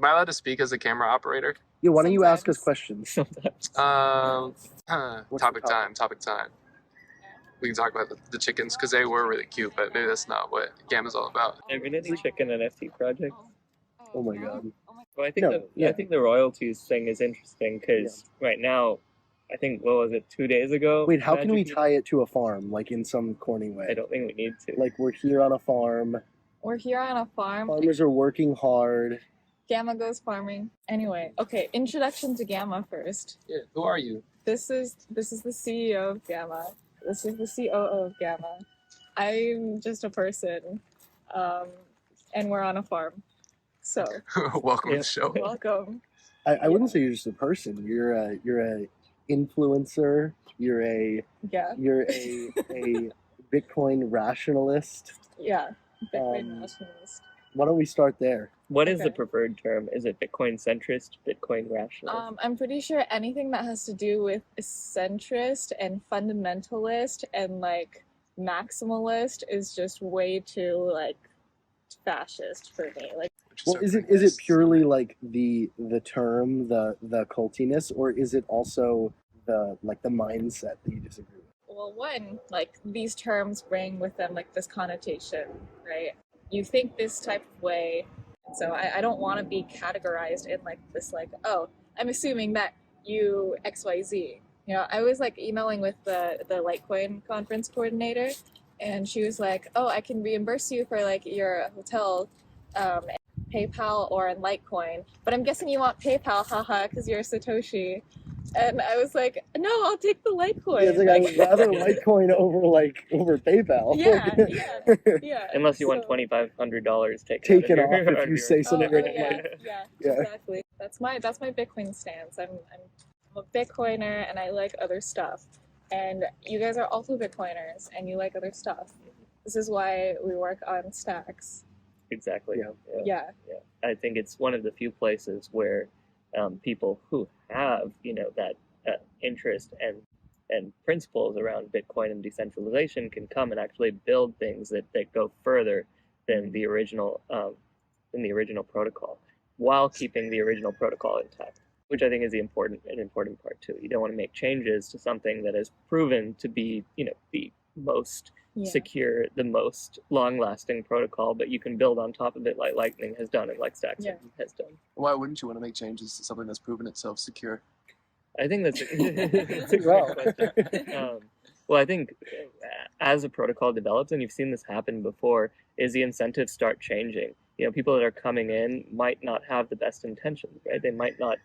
I allowed to speak as a camera operator? Yeah, why don't you ask us Sometimes. questions? Sometimes. What's Topic the time. We can talk about the chickens because they were really cute, but maybe that's not what Gamma's all about. Have you been any chicken NFT projects? Oh my god. Well, I think No, yeah. I think the royalties thing is interesting because right now, I think what was it 2 days ago? Wait, how can we Magic- tie it to a farm, like in some corny I way? don't think we need to. Like we're here on a farm. We're here on a farm. Farmers are working hard. Gamma goes farming. Anyway, okay, introduction to Gamma first. Yeah, who are you? This is the CEO of Gamma. This is the COO of Gamma. I'm just a person, and we're on a farm. So Welcome Yeah. to the show. welcome. I wouldn't say you're just a person. You're a influencer. You're a Yeah, Bitcoin rationalist. yeah. Bitcoin Um, nationalist. Why don't we start there? What is the Okay. preferred term? Is it Bitcoin centrist, Bitcoin rationalist? I'm pretty sure anything that has to do with centrist and fundamentalist and like maximalist is just way too like fascist for me. Like, Well, is it purely like the term, the cultiness, or is it also the mindset that you disagree with? well, one, like these terms bring with them like this connotation, right? You think this type of way, and so I don't want to be categorized in like this, like, oh, I'm assuming that you XYZ. You know, I was like emailing with the Litecoin conference coordinator, and she was like, oh, I can reimburse you for like your hotel, PayPal or in Litecoin, but I'm guessing you want PayPal, haha, because you're a Satoshi. And I was like, no, I'll take the Litecoin. Yeah, it's like I would rather Litecoin over PayPal. yeah. Unless you want so- $2,500 Take taken it out off of if your- you say Oh, something oh, right yeah, Yeah. exactly. That's my Bitcoin stance. I'm a Bitcoiner and I like other stuff. And you guys are also Bitcoiners and you like other stuff. This is why we work on stacks. Exactly. Yeah. Yeah. I think it's one of the few places where people who have, that interest and principles around Bitcoin and decentralization can come and actually build things that go further than the original protocol, while keeping the original protocol intact, which I think is an important part too. You don't want to make changes to something that is proven to be, the most Yeah. secure, the most long-lasting protocol, but you can build on top of it like Lightning has done and like Stacks Yeah. has done. Why wouldn't you want to make changes to something that's proven itself secure? I think that's a great question. Well, I think as a protocol develops, and you've seen this happen before, is the incentives start changing. People that are coming in might not have the best intentions, right? They might not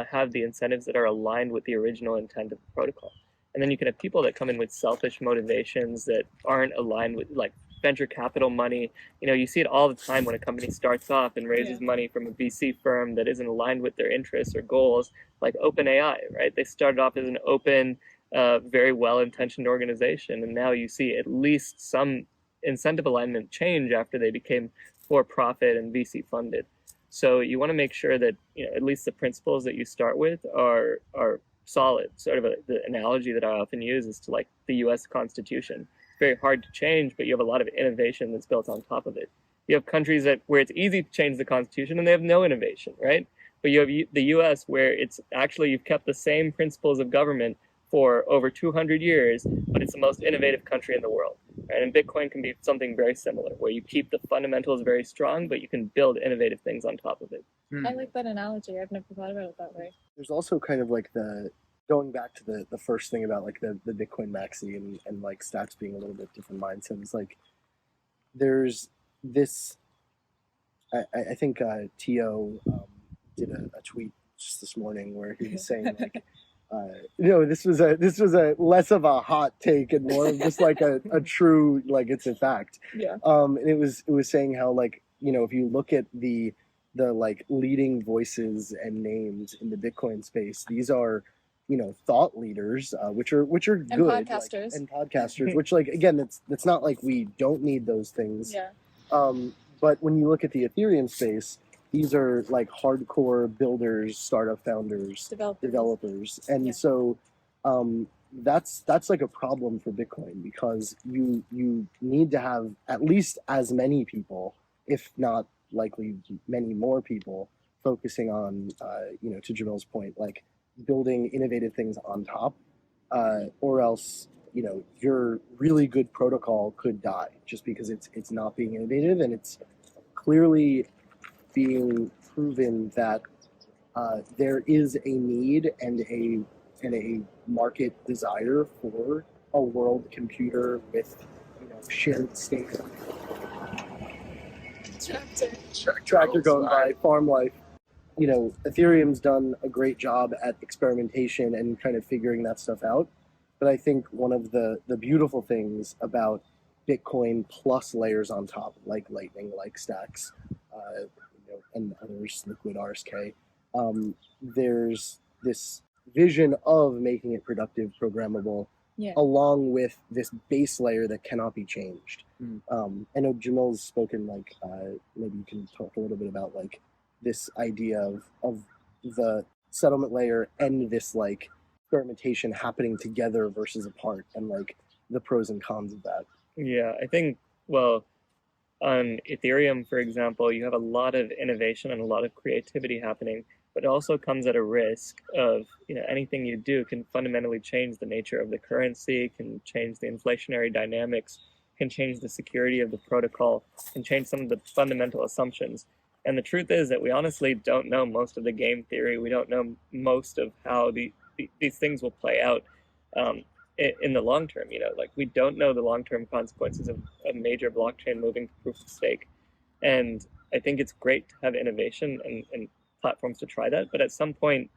have the incentives that are aligned with the original intent of the protocol. And then you can have people that come in with selfish motivations that aren't aligned with, like, venture capital money. You see it all the time when a company starts off and raises money from a VC firm that isn't aligned with their interests or goals, like OpenAI, right? They started off as an open, very well-intentioned organization, and now you see at least some incentive alignment change after they became for-profit and VC funded. So you want to make sure that at least the principles that you start with are solid. Sort of the analogy that I often use is to like the U.S. Constitution. It's very hard to change, but you have a lot of innovation that's built on top of it. You have countries where it's easy to change the Constitution and they have no innovation, right? But you have the U.S. where it's actually you've kept the same principles of government for over 200 years, but it's the most innovative country in the world. Right? And Bitcoin can be something very similar, where you keep the fundamentals very strong, but you can build innovative things on top of it. I like that analogy. I've never thought about it that way. There's also kind of like going back to the first thing about like the Bitcoin maxi and like stats being a little bit different mindsets. Like there's this, I think Tio did a tweet just this morning where he was saying like, this was a less of a hot take and more of just like a true, like, it's a fact. Yeah. And it was saying how like, if you look at the like leading voices and names in the Bitcoin space, these are, thought leaders, which are good, And podcasters. and podcasters, which like, again, that's not like we don't need those things. Yeah. But when you look at the Ethereum space, these are like hardcore builders, startup founders, developers. And so that's like a problem for Bitcoin, because you need to have at least as many people, if not likely many more people focusing on, to Jamil's point, like building innovative things on top, or else, your really good protocol could die just because it's not being innovative, and it's clearly being proven that there is a need and a market desire for a world computer with shared state. Tractor going by, farm life. Ethereum's done a great job at experimentation and kind of figuring that stuff out. But I think one of the beautiful things about Bitcoin plus layers on top, like Lightning, like Stacks, and others, Liquid, RSK, there's this vision of making it productive, programmable, along with this base layer that cannot be changed. I know Jamil's spoken, like, maybe you can talk a little bit about, like, this idea of the settlement layer and this, like, experimentation happening together versus apart, and, like, the pros and cons of that. Yeah, I think, well, on Ethereum, for example, you have a lot of innovation and a lot of creativity happening, but it also comes at a risk of, anything you do can fundamentally change the nature of the currency, can change the inflationary dynamics, can change the security of the protocol, can change some of the fundamental assumptions. And the truth is that we honestly don't know most of the game theory. We don't know most of how these things will play out in the long term. Like, we don't know the long-term consequences of a major blockchain moving to proof of stake. And I think it's great to have innovation and platforms to try that. But at some point,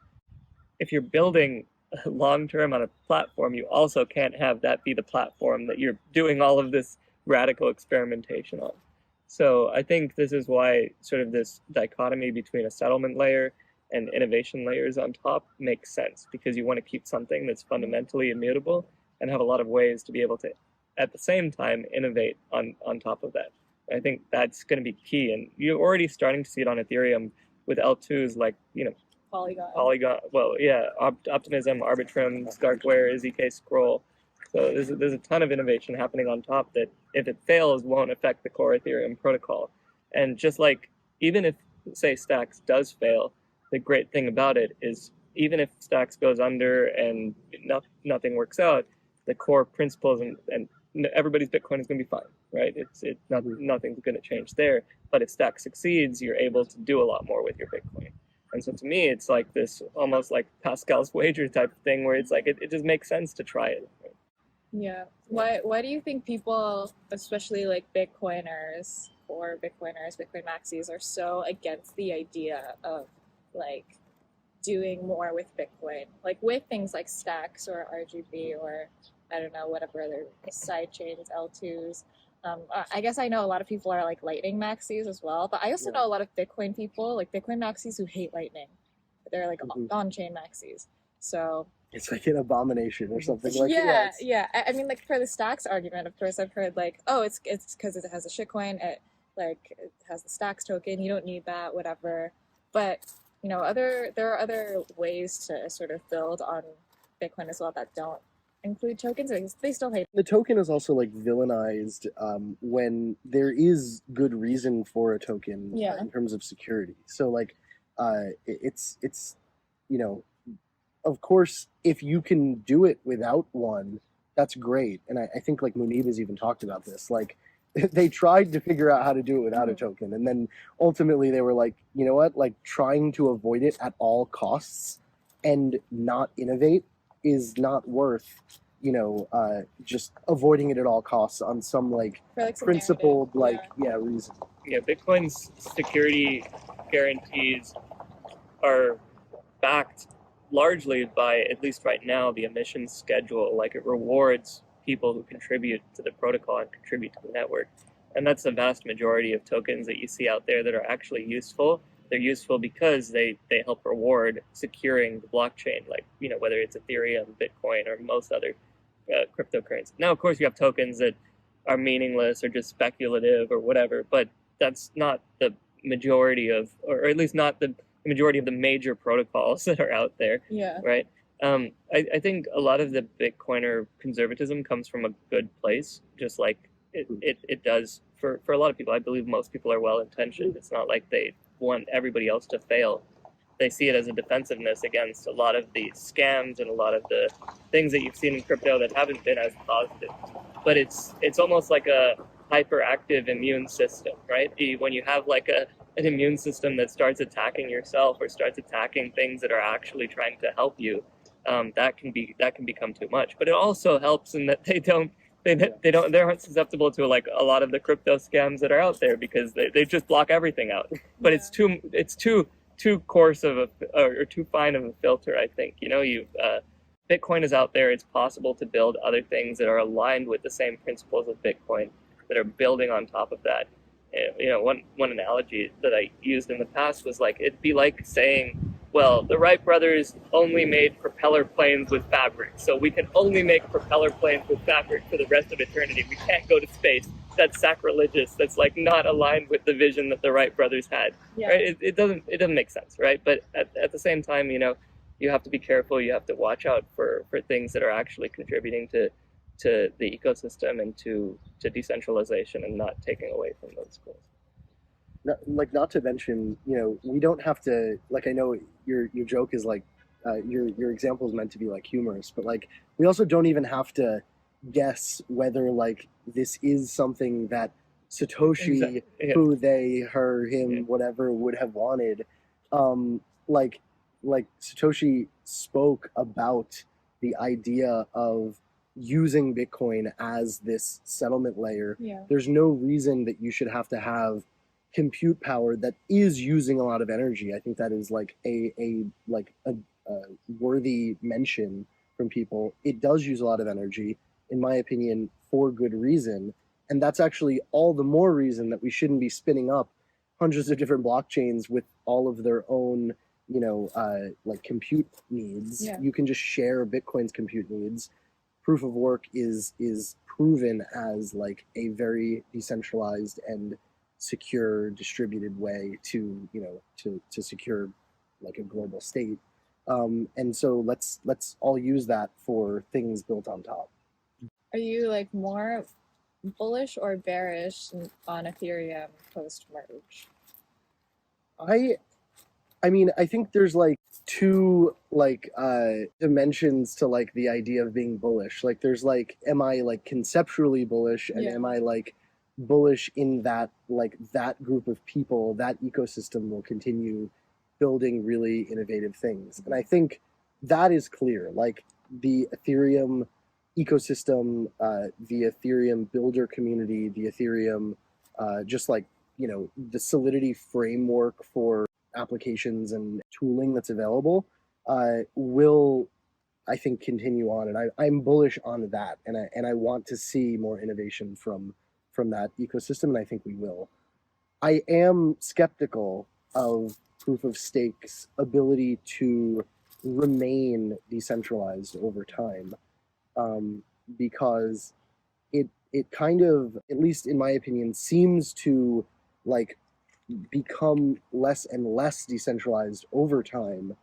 if you're building long-term on a platform, you also can't have that be the platform that you're doing all of this radical experimentation on. So I think this is why sort of this dichotomy between a settlement layer and innovation layers on top makes sense, because you want to keep something that's fundamentally immutable and have a lot of ways to be able to, at the same time, innovate on top of that. I think that's going to be key, and you're already starting to see it on Ethereum with L2s like, Polygon, well, yeah, Optimism, Arbitrum, Starkware, ZK Scroll. So there's a ton of innovation happening on top that, if it fails, won't affect the core Ethereum protocol. And just like, even if, say, Stacks does fail, the great thing about it is, even if Stacks goes under and nothing works out, the core principles and everybody's Bitcoin is going to be fine, right? Nothing's going to change there. But if Stacks succeeds, you're able to do a lot more with your Bitcoin. And so to me, it's like this almost like Pascal's wager type of thing, where it's like it just makes sense to try it. Yeah. Why do you think people, especially like Bitcoin maxis, are so against the idea of like doing more with Bitcoin, like with things like Stacks or RGB or I don't know, whatever other side chains, L2s? I guess I know a lot of people are like Lightning maxis as well, but I also know a lot of Bitcoin people, like Bitcoin maxis, who hate Lightning. They're like on-chain maxis. So it's like an abomination or something like that. Yeah. I mean, like, for the Stacks argument, of course, I've heard like, oh, it's because it has a shitcoin, it has the Stacks token, you don't need that, whatever. But there are other ways to sort of build on Bitcoin as well that don't include tokens. They still hate the token is also like villainized when there is good reason for a token in terms of security. So like it's of course, if you can do it without one, that's great. And I think like Munib has even talked about this. Like, they tried to figure out how to do it without a token, and then ultimately they were like, you know what? Like, trying to avoid it at all costs and not innovate is not worth, just avoiding it at all costs on some like principled reason. Yeah, Bitcoin's security guarantees are backed largely by, at least right now, the emissions schedule. Like, it rewards people who contribute to the protocol and contribute to the network. And that's the vast majority of tokens that you see out there that are actually useful. They're useful because they help reward securing the blockchain, like, whether it's Ethereum, Bitcoin, or most other cryptocurrencies. Now, of course, you have tokens that are meaningless or just speculative or whatever, but that's not the majority of, or at least not the majority of the major protocols that are out there. Yeah. Right. I think a lot of the Bitcoiner conservatism comes from a good place, just like it does for a lot of people, I believe most people are well intentioned. It's not like they want everybody else to fail. They see it as a defensiveness against a lot of the scams and a lot of the things that you've seen in crypto that haven't been as positive. But it's almost like a hyperactive immune system, right? When you have like an immune system that starts attacking yourself or starts attacking things that are actually trying to help you, that can become too much. But it also helps in that they aren't susceptible to like a lot of the crypto scams that are out there because they just block everything out. But it's too coarse of or too fine of a filter, I think. Bitcoin is out there. It's possible to build other things that are aligned with the same principles of Bitcoin that are building on top of that. One analogy that I used in the past was like, it'd be like saying, well, the Wright brothers only made propeller planes with fabric, so we can only make propeller planes with fabric for the rest of eternity. We can't go to space. That's sacrilegious. That's like not aligned with the vision that the Wright brothers had. Yeah. Right? It doesn't make sense, right? But at the same time, you have to be careful. You have to watch out for things that are actually contributing to the ecosystem and to decentralization and not taking away from those goals. Not to mention, we don't have to, like, I know your joke is like, your example is meant to be like humorous, but like, we also don't even have to guess whether like this is something that Satoshi, exactly. Yeah. Who, they, her, him, yeah. Whatever would have wanted. Like Satoshi spoke about the idea of using Bitcoin as this settlement layer. Yeah. There's no reason that you should have to have compute power that is using a lot of energy. I think that is like a worthy mention from people. It does use a lot of energy, in my opinion, for good reason. And that's actually all the more reason that we shouldn't be spinning up hundreds of different blockchains with all of their own, like compute needs. Yeah. You can just share Bitcoin's compute needs. Proof of work is proven as like a very decentralized and secure distributed way to secure like a global state. And so let's all use that for things built on top. Are you like more bullish or bearish on Ethereum post merge? I mean, I think there's like two like dimensions to like the idea of being bullish. Like there's like, am I like conceptually bullish, and am I like bullish in that like that group of people, that ecosystem will continue building really innovative things. And I think that is clear. Like the Ethereum ecosystem, the Ethereum builder community, the Ethereum just like the Solidity framework for applications and tooling that's available will, I think, continue on. And I'm bullish on that, and I want to see more innovation from that ecosystem, and I think we will. I am skeptical of proof of stake's ability to remain decentralized over time, because it kind of, at least in my opinion, seems to like become less and less decentralized over time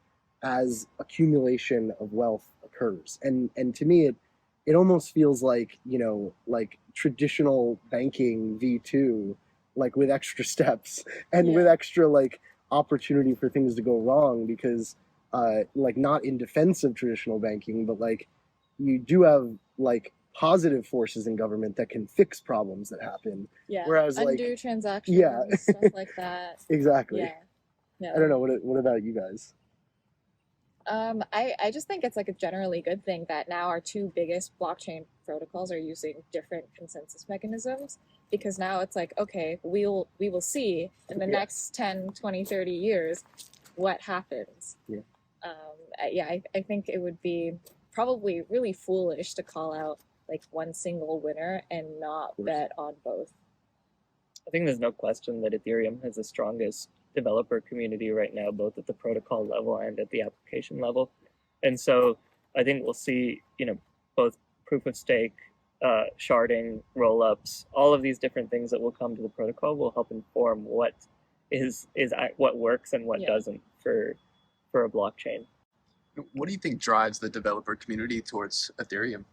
as accumulation of wealth occurs. And to me, it almost feels like, like traditional banking V2, like with extra steps and with extra like opportunity for things to go wrong, because like not in defense of traditional banking, but like you do have like positive forces in government that can fix problems that happen. Yeah. Whereas undo like transactions, stuff like that. Exactly. Yeah. I don't know. What about you guys? I just think it's like a generally good thing that now our two biggest blockchain protocols are using different consensus mechanisms, because now it's like, okay, we will see in the next 10, 20, 30 years what happens. I think it would be probably really foolish to call out like one single winner and not bet on both. I think there's no question that Ethereum has the strongest developer community right now, both at the protocol level and at the application level. And so I think we'll see, both proof of stake, sharding, rollups, all of these different things that will come to the protocol will help inform what what works and what doesn't for a blockchain. What do you think drives the developer community towards Ethereum?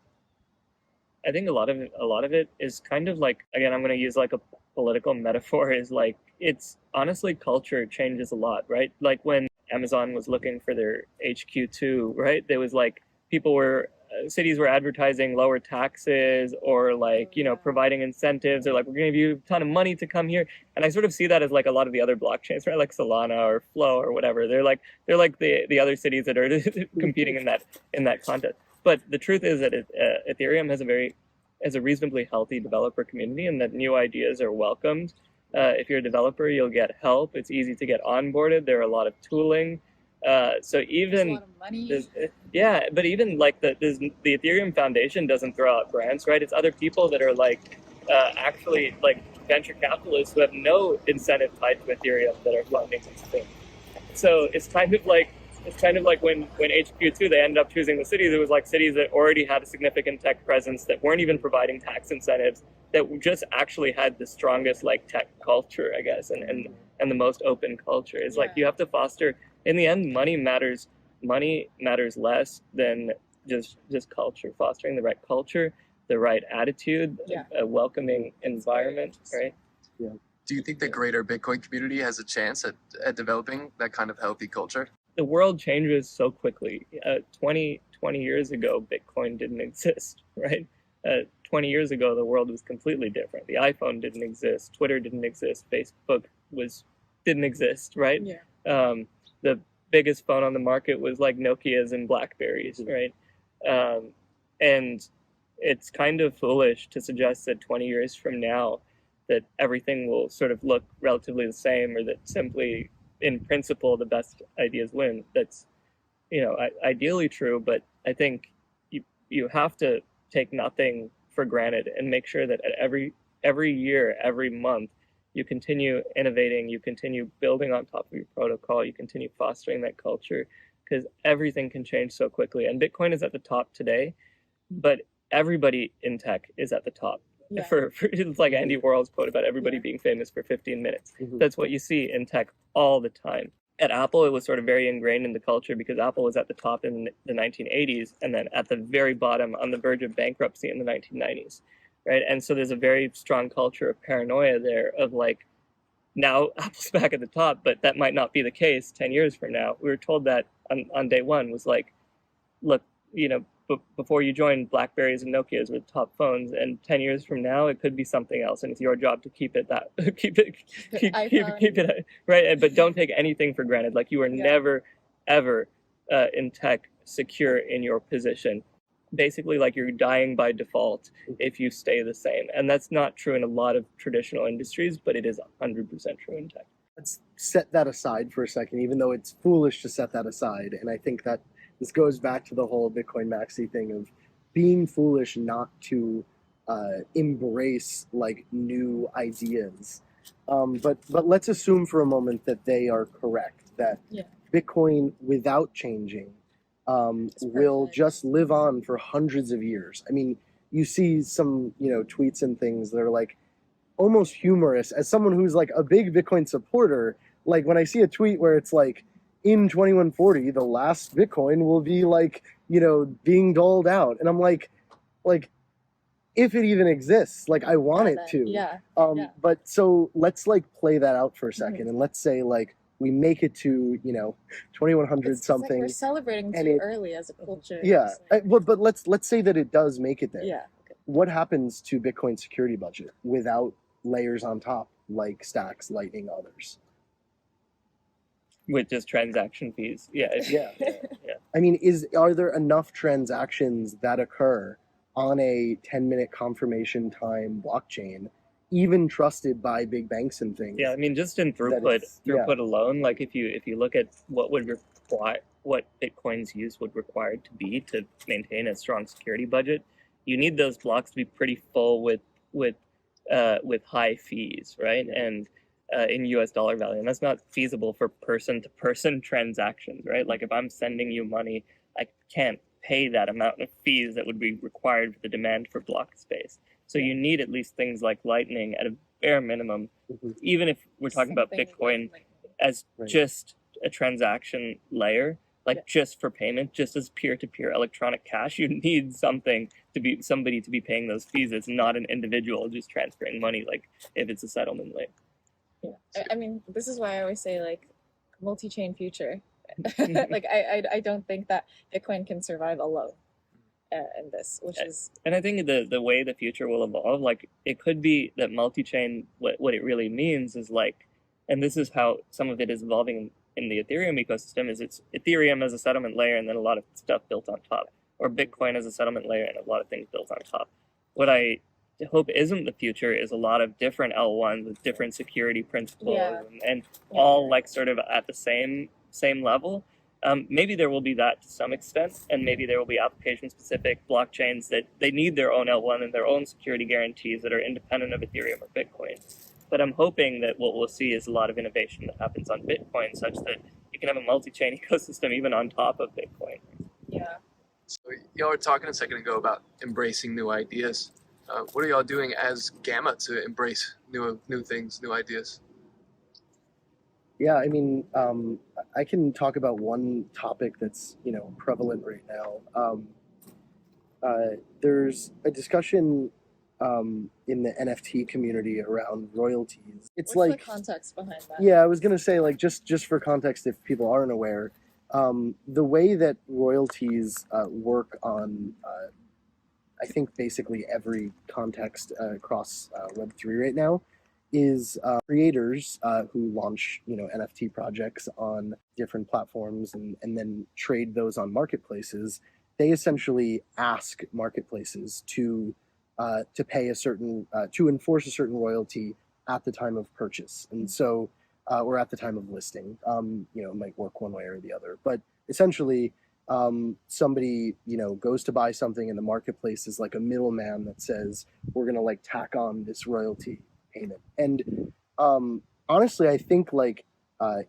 I think a lot of it is kind of like, again, I'm going to use like political metaphor is like, it's honestly, culture changes a lot, right? Like when Amazon was looking for their HQ2, right? There was like, cities were advertising lower taxes or like, providing incentives. They're like, we're going to give you a ton of money to come here. And I sort of see that as like a lot of the other blockchains, right? Like Solana or Flow or whatever. They're like the other cities that are competing in that contest. But the truth is that Ethereum has a reasonably healthy developer community, and that new ideas are welcomed. If you're a developer, you'll get help. It's easy to get onboarded. There are a lot of tooling. So even There's a lot of money. but even like the Ethereum Foundation doesn't throw out grants, right? It's other people that are like actually like venture capitalists who have no incentive tied to Ethereum that are funding these things. So it's kind of like when HQ2 they ended up choosing the cities. It was like cities that already had a significant tech presence that weren't even providing tax incentives, that just actually had the strongest like tech culture, I guess, and the most open culture. It's like you have to foster. In the end, money matters less than just culture. Fostering the right culture, the right attitude, a welcoming environment, right? Yeah. Do you think the greater Bitcoin community has a chance at developing that kind of healthy culture? The world changes so quickly. 20 years ago, Bitcoin didn't exist, right? 20 years ago, the world was completely different. The iPhone didn't exist. Twitter didn't exist. Facebook didn't exist, right? Yeah. The biggest phone on the market was like Nokia's and Blackberries, right? And it's kind of foolish to suggest that 20 years from now that everything will sort of look relatively the same, or that simply in principle the best ideas win. That's ideally true, but I think you have to take nothing for granted and make sure that at every year, every month, you continue innovating, you continue building on top of your protocol, you continue fostering that culture, because everything can change so quickly. And Bitcoin is at the top today, but everybody in tech is at the top. Yeah. For it's like Andy Warhol's quote about everybody being famous for 15 minutes. Mhm. That's what you see in tech all the time. At Apple, it was sort of very ingrained in the culture because Apple was at the top in the 1980s and then at the very bottom on the verge of bankruptcy in the 1990s, right? And so there's a very strong culture of paranoia there of like, now Apple's back at the top, but that might not be the case 10 years from now. We were told that on day one was like, look, before you joined, Blackberries and Nokias were the top phones, and 10 years from now it could be something else, and it's your job to keep it right. But don't take anything for granted. Like, you are never ever in tech secure in your position. Basically, like, you're dying by default if you stay the same, and that's not true in a lot of traditional industries, but it is 100% true in tech. Let's set that aside for a second, even though it's foolish to set that aside. And I think that this goes back to the whole Bitcoin maxi thing of being foolish not to embrace like new ideas. But let's assume for a moment that they are correct, that Bitcoin without changing will just live on for hundreds of years. I mean, you see some tweets and things that are like almost humorous. As someone who's like a big Bitcoin supporter, like when I see a tweet where it's like, in 2140, the last Bitcoin will be like, being doled out. And I'm like, if it even exists, like I want it to. Yeah. But so let's like play that out for a second. And let's say like we make it to, 2100 It's something. like we're celebrating too early as a culture. Yeah. But let's say that it does make it there. Yeah. Okay. What happens to Bitcoin's security budget without layers on top like Stacks, Lightning, others? With just transaction fees. Yeah. I mean, are there enough transactions that occur on a 10-minute confirmation time blockchain, even trusted by big banks and things? Yeah, I mean, just in throughput alone, like if you look at what Bitcoin's use would require to be to maintain a strong security budget, you need those blocks to be pretty full with high fees, right? And in US dollar value, and that's not feasible for person-to-person transactions, right? Like if I'm sending you money, I can't pay that amount of fees that would be required for the demand for block space. So you need at least things like Lightning at a bare minimum, even if we're talking about Bitcoin as just a transaction layer. like just for payment, just as peer-to-peer electronic cash, you need somebody to be paying those fees. It's not an individual just transferring money, like if it's a settlement link. Yeah. I mean, this is why I always say like multi-chain future. Like I don't think that Bitcoin can survive alone in this, which is. And I think the way the future will evolve, like it could be that multi-chain, what it really means is like, and this is how some of it is evolving in the Ethereum ecosystem, is it's Ethereum as a settlement layer and then a lot of stuff built on top, or Bitcoin as a settlement layer and a lot of things built on top. What I hope isn't the future is a lot of different L1s with different security principles and all like sort of at the same level. Maybe there will be that to some extent, and maybe there will be application-specific blockchains that they need their own L1 and their own security guarantees that are independent of Ethereum or Bitcoin. But I'm hoping that what we'll see is a lot of innovation that happens on Bitcoin, such that you can have a multi-chain ecosystem even on top of Bitcoin. Yeah. So y'all were talking a second ago about embracing new ideas. What are y'all doing as Gamma to embrace new things, new ideas? Yeah, I mean, I can talk about one topic that's prevalent right now. There's a discussion in the NFT community around royalties. It's What's like the context behind that? Yeah, I was gonna say, like, just for context, if people aren't aware, the way that royalties work on, I think basically every context across Web3 right now, is creators who launch NFT projects on different platforms and then trade those on marketplaces. They essentially ask marketplaces to pay a certain to enforce a certain royalty at the time of purchase, and so or at the time of listing. It might work one way or the other, but essentially somebody goes to buy something, and the marketplace is like a middleman that says we're gonna like tack on this royalty payment. And honestly, I think like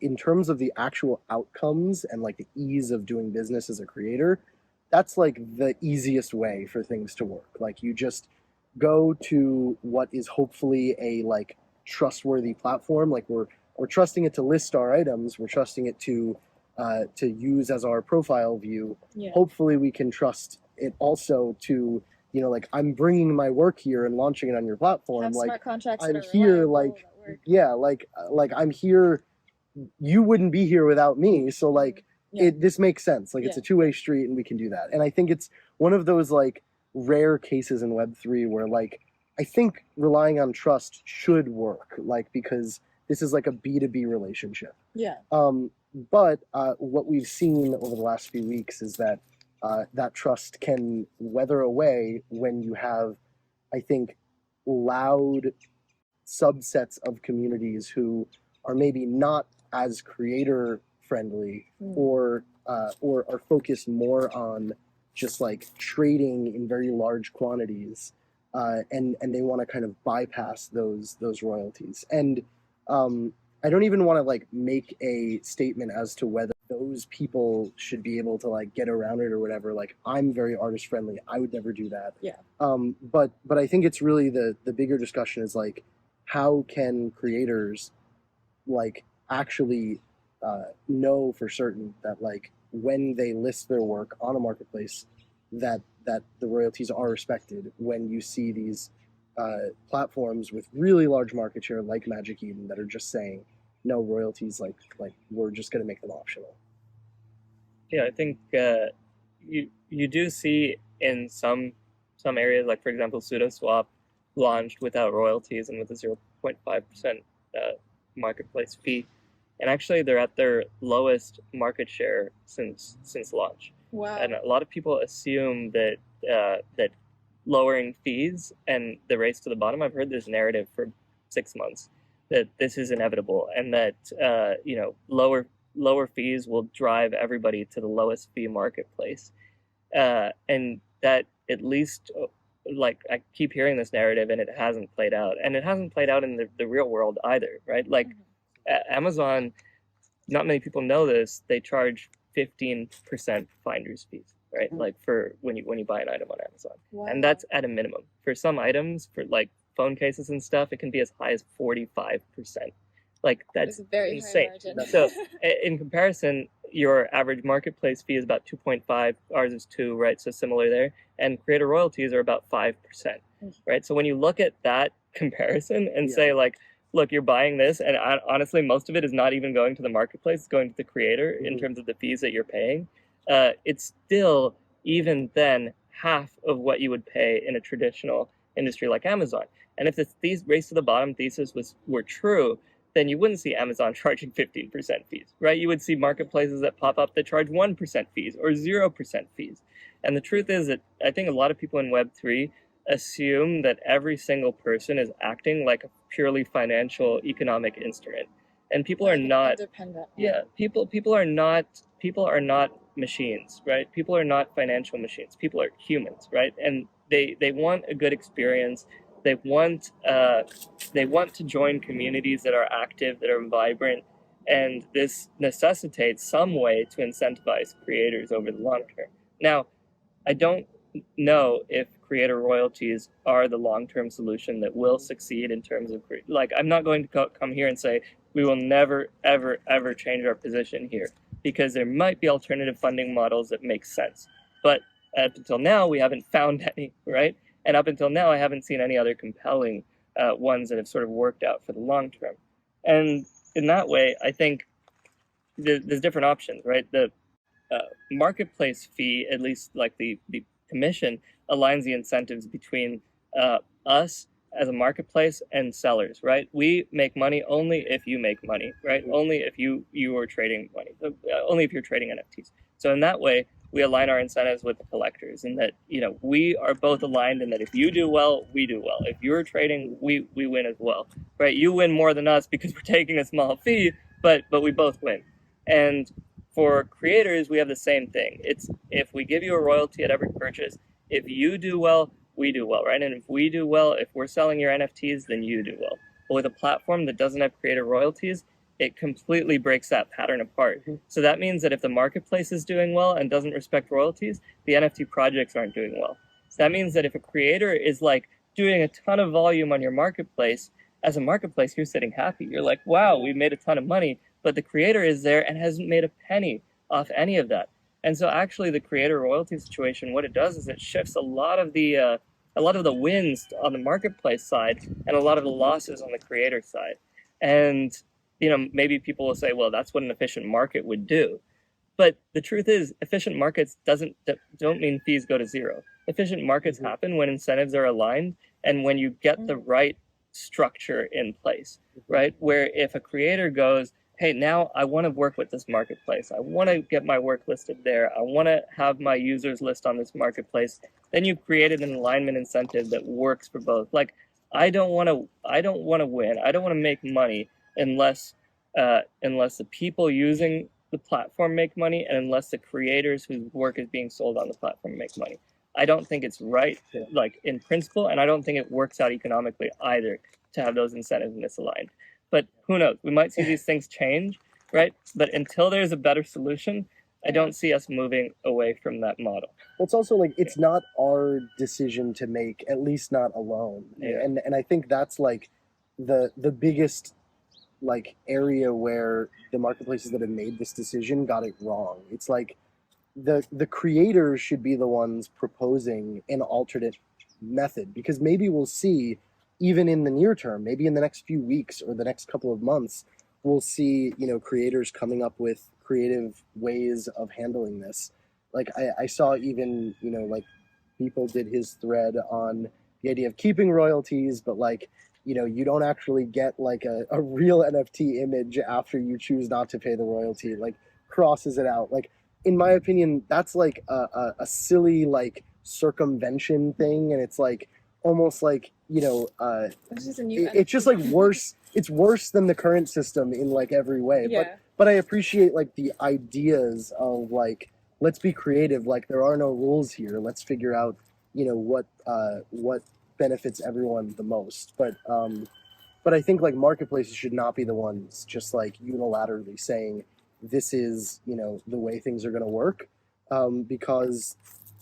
in terms of the actual outcomes and like the ease of doing business as a creator, that's like the easiest way for things to work. Like you just go to what is hopefully a like trustworthy platform. Like we're trusting it to list our items. We're trusting it to use as our profile view. Yeah. Hopefully we can trust it also to like I'm bringing my work here and launching it on your platform. Have like smart contracts I'm that are here, reliable, like that work. yeah, like I'm here. You wouldn't be here without me. So like this makes sense. Like it's a two-way street, and we can do that. And I think it's one of those like rare cases in Web3 where like I think relying on trust should work, like because this is like a B2B relationship. Yeah. But what we've seen over the last few weeks is that that trust can weather away when you have, I think, loud subsets of communities who are maybe not as creator friendly or are focused more on just like trading in very large quantities, and they want to kind of bypass those royalties. And I don't even want to like make a statement as to whether those people should be able to like get around it or whatever. Like I'm very artist friendly. I would never do that. Yeah. But I think it's really the bigger discussion is like how can creators like actually know for certain that like when they list their work on a marketplace that the royalties are respected when you see these platforms with really large market share like Magic Eden that are just saying no royalties, like we're just going to make them optional. Yeah, I think you do see in some areas, like for example, SudoSwap launched without royalties and with a 0.5% marketplace fee, and actually they're at their lowest market share since launch. Wow. And a lot of people assume that that lowering fees and the race to the bottom. I've heard this narrative for 6 months that this is inevitable, and that lower fees will drive everybody to the lowest fee marketplace, and that at least like I keep hearing this narrative and it hasn't played out, and it hasn't played out in the real world either, right? Like Amazon, not many people know this, they charge 15% finder's fees, right? Like for when you buy an item on Amazon. Wow. And that's at a minimum. For some items, for like phone cases and stuff, it can be as high as 45%. Like that's very insane. high margin. So in comparison, your average marketplace fee is about 2.5, ours is 2, right? So similar there. And creator royalties are about 5%, right? So when you look at that comparison and say like, look, you're buying this, and honestly, most of it is not even going to the marketplace, it's going to the creator in terms of the fees that you're paying. It's still, even then, half of what you would pay in a traditional industry like Amazon. And if this race to the bottom thesis were true, then you wouldn't see Amazon charging 15% fees, right? You would see marketplaces that pop up that charge 1% fees or 0% fees. And the truth is that I think a lot of people in Web3 assume that every single person is acting like a purely financial economic instrument. And people are not independent. Yeah, people are not machines, right? People are not financial machines. People are humans, right? And they want a good experience. They want to join communities that are active, that are vibrant, and this necessitates some way to incentivize creators over the long term. Now, I don't know if creator royalties are the long-term solution that will succeed in terms of like, I'm not going to come here and say we will never ever change our position here, because there might be alternative funding models that make sense, but up until now we haven't found any, right? And up until now I haven't seen any other compelling ones that have sort of worked out for the long term. And in that way, I think there's different options, right? The marketplace fee, at least like the commission, aligns the incentives between us as a marketplace and sellers, right? We make money only if you make money, right? Only if you are trading money, only if you're trading NFTs. So in that way, we align our incentives with the collectors, and that, you know, we are both aligned in that if you do well, we do well. If you're trading, we win as well, right? You win more than us because we're taking a small fee, but we both win. And for creators, we have the same thing. It's if we give you a royalty at every purchase, if you do well, we do well, right? And if we do well, if we're selling your NFTs, then you do well. But with a platform that doesn't have creator royalties, it completely breaks that pattern apart. So that means that if the marketplace is doing well and doesn't respect royalties, the NFT projects aren't doing well. So that means that if a creator is like doing a ton of volume on your marketplace, as a marketplace, you're sitting happy. You're like, wow, we made a ton of money, but the creator is there and hasn't made a penny off any of that. And so actually the creator royalty situation, what it does is it shifts a lot of the wins on the marketplace side and a lot of the losses on the creator side. And, you know, maybe people will say, well, that's what an efficient market would do. But the truth is, efficient markets don't mean fees go to zero. Efficient markets happen when incentives are aligned and when you get the right structure in place, right? Where if a creator goes, hey, now I want to work with this marketplace, I want to get my work listed there, I want to have my users list on this marketplace, then you've created an alignment incentive that works for both. Like, I don't want to win, I don't want to make money unless the people using the platform make money, and unless the creators whose work is being sold on the platform make money. I don't think it's right, like in principle, and I don't think it works out economically either to have those incentives misaligned. But who knows? We might see these things change, right? But until there's a better solution, I don't see us moving away from that model. Well, it's also like it's not our decision to make, at least not alone. Yeah. And I think that's like the biggest like area where the marketplaces that have made this decision got it wrong. It's like the creators should be the ones proposing an alternate method, because maybe we'll see, even in the near term, maybe in the next few weeks or the next couple of months, we'll see, you know, creators coming up with creative ways of handling this. Like I saw even, you know, like people did his thread on the idea of keeping royalties, but like, you know, you don't actually get like a real NFT image after you choose not to pay the royalty, like crosses it out. Like, in my opinion, that's like a silly like circumvention thing, and it's like almost like, you know, it's just like worse. It's worse than the current system in like every way. Yeah. But I appreciate like the ideas of like, let's be creative. Like, there are no rules here. Let's figure out, you know, what benefits everyone the most. But I think like marketplaces should not be the ones just like unilaterally saying this is, you know, the way things are going to work, because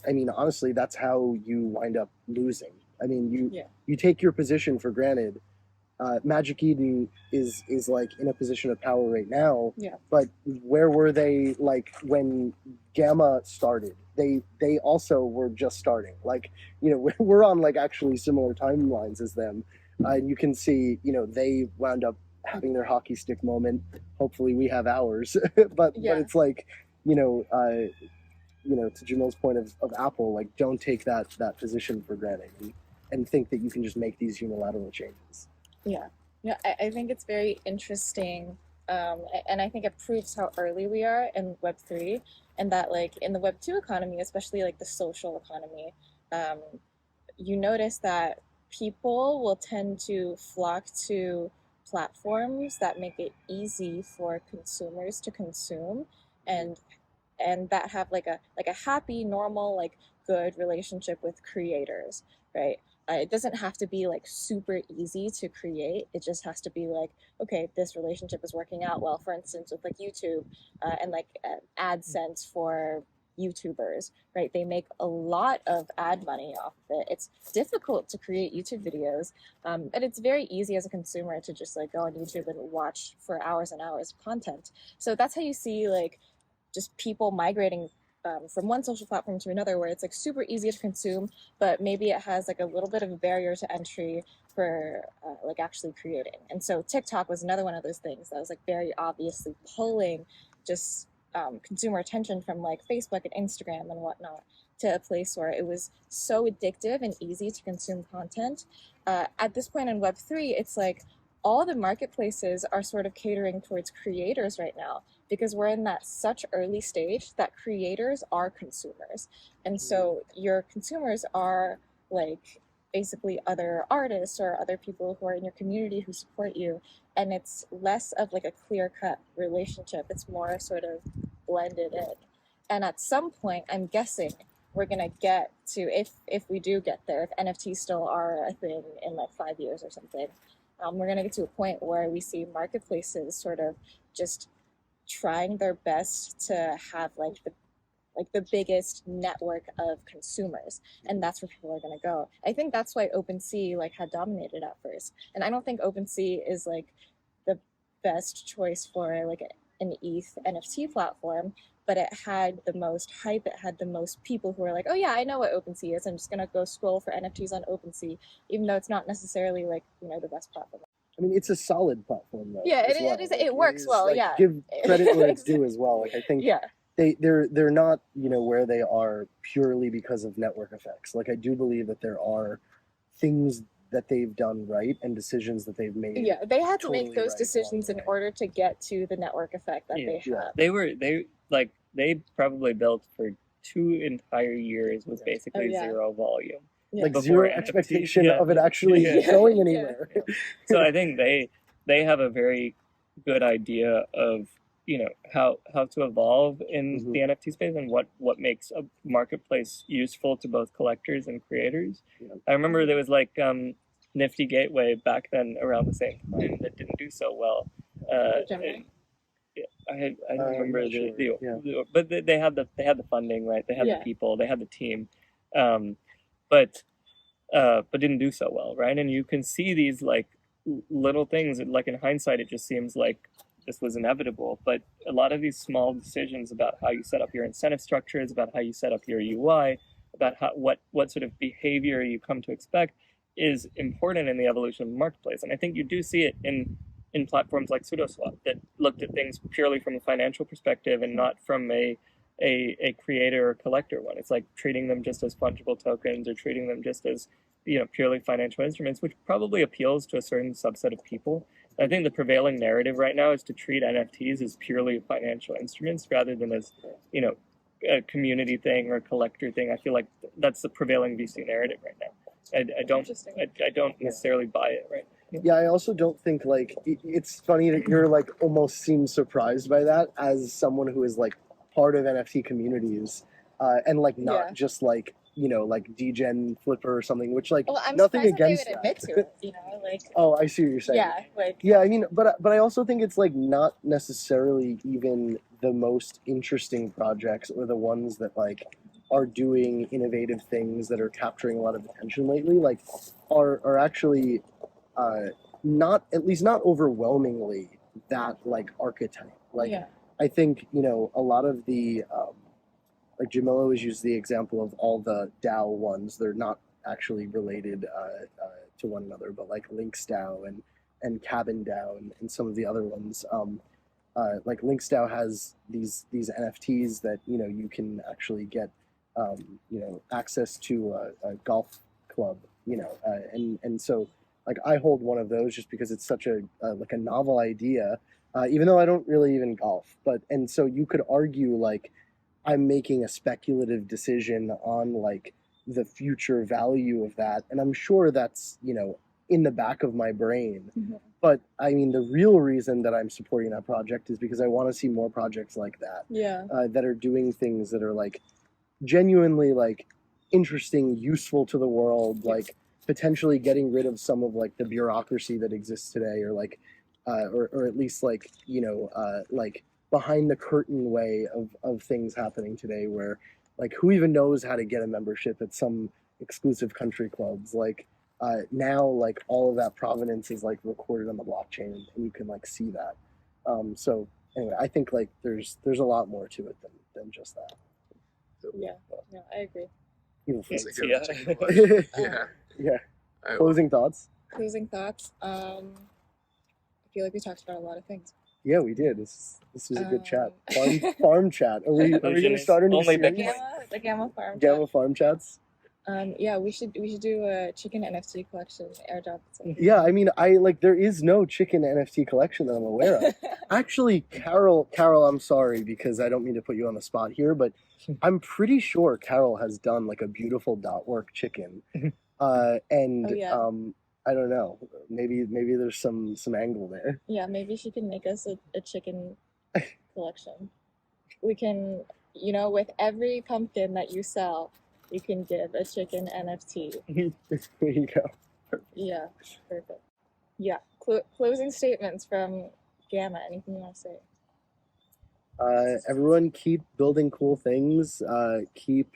I mean, honestly, that's how you wind up losing. I mean, you take your position for granted, Magic Eden is like in a position of power right now. Yeah. But where were they like when Gamma started? They also were just starting. Like, you know, we're on like actually similar timelines as them. And you can see, you know, they wound up having their hockey stick moment. Hopefully we have ours. But it's like, you know, to Jamel's point of Apple, like don't take that position for granted and think that you can just make these unilateral changes. Yeah, I think it's very interesting, and I think it proves how early we are in Web3, and that like in the Web2 economy, especially like the social economy, you notice that people will tend to flock to platforms that make it easy for consumers to consume, and that have like a happy, normal, like good relationship with creators, right? It doesn't have to be like super easy to create. It just has to be like, okay, this relationship is working out well. For instance, with like YouTube and like AdSense for YouTubers, right? They make a lot of ad money off of it. It's difficult to create YouTube videos, and it's very easy as a consumer to just like go on YouTube and watch for hours and hours of content. So that's how you see like just people migrating from one social platform to another, where it's like super easy to consume, but maybe it has like a little bit of a barrier to entry for like actually creating. And so TikTok was another one of those things that was like very obviously pulling just consumer attention from like Facebook and Instagram and whatnot to a place where it was so addictive and easy to consume content. At this point in Web3, it's like all the marketplaces are sort of catering towards creators right now, because we're in that such early stage that creators are consumers. And so your consumers are like basically other artists or other people who are in your community who support you. And it's less of like a clear-cut relationship. It's more sort of blended in. And at some point, I'm guessing we're gonna get to, if we do get there, if NFTs still are a thing in like 5 years or something, we're gonna get to a point where we see marketplaces sort of just trying their best to have like the biggest network of consumers, and that's where people are going to go. I think that's why OpenSea like had dominated at first, and I don't think OpenSea is like the best choice for like an ETH NFT platform, but it had the most hype. It had the most people who were like, oh yeah, I know what OpenSea is. I'm just gonna go scroll for NFTs on OpenSea, even though it's not necessarily like, you know, the best platform. I mean, it's a solid platform though. Yeah, as well. it is. Like, it works well. like, Yeah. Give credit where it's due as well. Like I think Yeah. they're not, you know, where they are purely because of network effects. Like I do believe that there are things that they've done right and decisions that they've made. Yeah, they had to totally make those right decisions in order to get to the network effect that they have. They probably built for 2 entire years with basically zero volume. Yeah. Like Before zero NFTs, expectation yeah. of it actually Yeah. going anywhere. So I think they have a very good idea of, you know, how to evolve in the NFT space and what makes a marketplace useful to both collectors and creators. Yeah. I remember there was like Nifty Gateway back then around the same time that didn't do so well. I don't remember but they had the funding, right? They had the people, they had the team, but didn't do so well, right? And you can see these like little things. Like in hindsight, it just seems like this was inevitable. But a lot of these small decisions about how you set up your incentive structures, about how you set up your UI, about what sort of behavior you come to expect, is important in the evolution of the marketplace. And I think you do see it in platforms like SudoSwap that looked at things purely from a financial perspective and not from a creator or collector one. It's like treating them just as fungible tokens or treating them just as, you know, purely financial instruments, which probably appeals to a certain subset of people. I think the prevailing narrative right now is to treat NFTs as purely financial instruments rather than as, you know, a community thing or a collector thing. I feel like that's the prevailing VC narrative right now. I don't necessarily buy it, right? Yeah, I also don't think like it's funny that you're like almost seem surprised by that as someone who is like part of NFT communities and like not just like, you know, like degen flipper or something, which like I'm nothing against that. Admit to it, you know, like oh, I see what you're saying. Yeah, like yeah, I mean, but I also think it's like not necessarily even the most interesting projects or the ones that like are doing innovative things that are capturing a lot of attention lately, like are actually not, at least not overwhelmingly, that like archetype. Like yeah. I think, you know, a lot of the like Jamila always used the example of all the DAO ones. They're not actually related to one another, but like Links DAO and Cabin DAO and some of the other ones. Like Links DAO has these NFTs that, you know, you can actually get you know, access to a golf club, you know, and so like I hold one of those just because it's such a like a novel idea, even though I don't really even golf. But and so you could argue like I'm making a speculative decision on like the future value of that, and I'm sure that's, you know, in the back of my brain. Mhm. But I mean, the real reason that I'm supporting that project is because I want to see more projects like that Yeah. that are doing things that are like genuinely like interesting, useful to the world, like potentially getting rid of some of like the bureaucracy that exists today, or like or at least like, you know, like behind the curtain way of things happening today, where like who even knows how to get a membership at some exclusive country clubs. Like now like all of that provenance is like recorded on the blockchain, and you can like see that. So anyway, I think like there's a lot more to it than just that. Yeah. No, I agree. Beautiful. It's like a Yeah. chicken question. Yeah. Yeah. I- Closing thoughts? Closing thoughts. I feel like we talked about a lot of things. Yeah, we did. This was a good chat. Um, Farm chat. Are we going to start a new Only series? Bitcoin. The Gamma Farm. Gamma farm chats. Yeah, we should do a chicken NFT collection airdrop. Yeah, I mean, I like there is no chicken NFT collection that I'm aware of. Actually, Carol, I'm sorry because I don't mean to put you on the spot here, but I'm pretty sure Carol has done like a beautiful dot work chicken, and Oh, yeah. I don't know, maybe there's some angle there. Yeah, maybe she can make us a chicken collection. We can, you know, with every pumpkin that you sell, you can give a chicken NFT. There you go. Yeah, perfect. Yeah, closing statements from Gamma. Anything you want to say? Everyone keep building cool things. Keep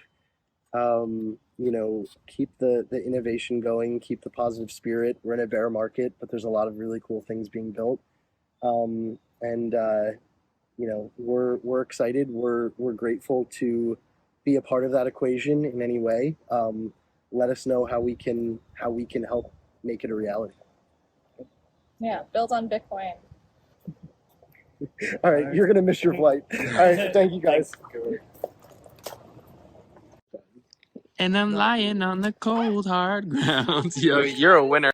you know, keep the innovation going. Keep the positive spirit. We're in a bear market, but there's a lot of really cool things being built. And you know, we're excited. We're grateful to be a part of that equation in any way. Let us know how we can help make it a reality. Yeah, build on Bitcoin. All right, you're gonna miss your flight. All right, thank you guys. And I'm lying on the cold hard ground. You're a winner.